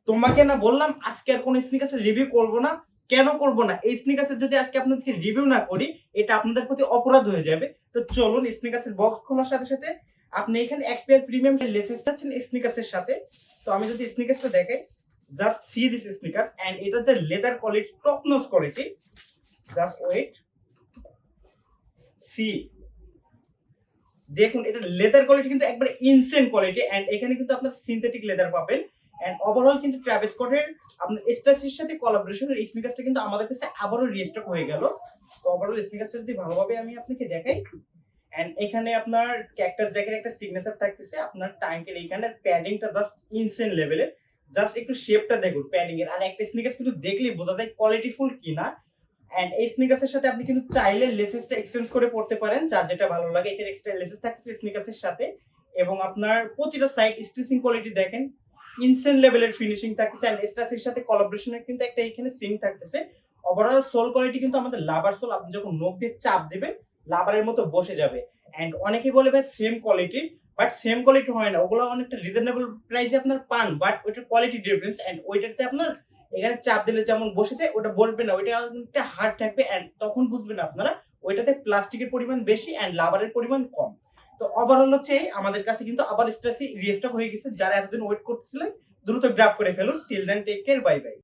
তোমাকে না বললাম আজকে আর কোন স্নিকার্সের রিভিউ করব না। কেন করব না? এই স্নিকার্সের যদি আজকে আপনাদেরকে রিভিউ না করি, এটা আপনাদের প্রতি অপরাধ হয়ে যাবে। তো চলুন স্নিকার্সের বক্স খোলার সাথে সাথে আপনি এখানে এক পেয়ার প্রিমিয়াম লেসেস পাচ্ছেন স্নিকার্সের সাথে। তো আমি যদি স্নিকার্সটা দেখাই, just see this sneakers and এটা যে leather quality, top notch quality. Just wait, see, দেখুন এটা লেদার কোয়ালিটি কিন্তু একবারে ইনসেন কোয়ালিটি এন্ড এখানে কিন্তু আপনার সিনথেটিক লেদার পাবেন এন্ড ওভারঅল কিন্তু ট্রাভিস স্কটের আপনার স্টাসির সাথে কোলাবোরেশনের স্নিকার্সটা কিন্তু আমাদের কাছে আবারো রিস্টক হয়ে গেল। তো ওভারঅল স্নিকার্সটা যদি ভালোভাবে আমি আপনাকে দেখাই, এন্ড এখানে আপনার ক্যাকটাস জ্যাকের একটা সিগনেচার থাকতেছে, আপনার ট্যাঙ্কের এইখানে প্যাডিংটা জাস্ট ইনসেন লেভেলের। জাস্ট একটু শেপটা দেখুন প্যাডিং এর, আর একটা স্নিকার্স কিন্তু দেখলেই বোঝা যায় কোয়ালিটিফুল কিনা। এন্ড এই স্নিকার্সের সাথে আপনি কিন্তু চাইলে লেসেসটা এক্সচেঞ্জ করে পড়তে পারেন, যার যেটা ভালো লাগে। এখানে এক্সট্রা লেসেস থাকছে স্নিকার্সের সাথে এবং আপনার প্রতিটা সাইড স্টিচিং কোয়ালিটি দেখেন ইনসেন লেভেলের ফিনিশিং থাকতেছে এন্ড স্টাসির সাথে কোলাবোরেশনের কিন্তু একটা এখানে সিং থাকতেছে। ওভারঅল সোল কোয়ালিটি কিন্তু আমাদের লাভার সোল, আপনি যখন নখ দিয়ে চাপ দিবেন লাভারের মতো বসে যাবে। এন্ড অনেকেই বলে ভাই same quality, but same quality হয় না, ওগুলো অনেকটা রিজনেবল প্রাইসে আপনার পান, বাট ওইটার কোয়ালিটি ডিফারেন্স। এন্ড ওইটাতে আপনার এখানে চাপ দিলে যেমন বসে যায় ওটা বলবে না, ওইটা একটা হার্ড থাকবে এন্ড তখন বুঝবেন আপনারা ওইটাতে প্লাস্টিকের পরিমাণ বেশি এন্ড লাভারের পরিমাণ কম। তো ওভারঅল হচ্ছে আমাদের কাছে কিন্তু আবার স্টাসি রিস্টক হয়ে গেছে। যারা এতদিন ওয়েট করতেছিলেন দ্রুত গ্র্যাব করে ফেলুন। Till then take care, bye by.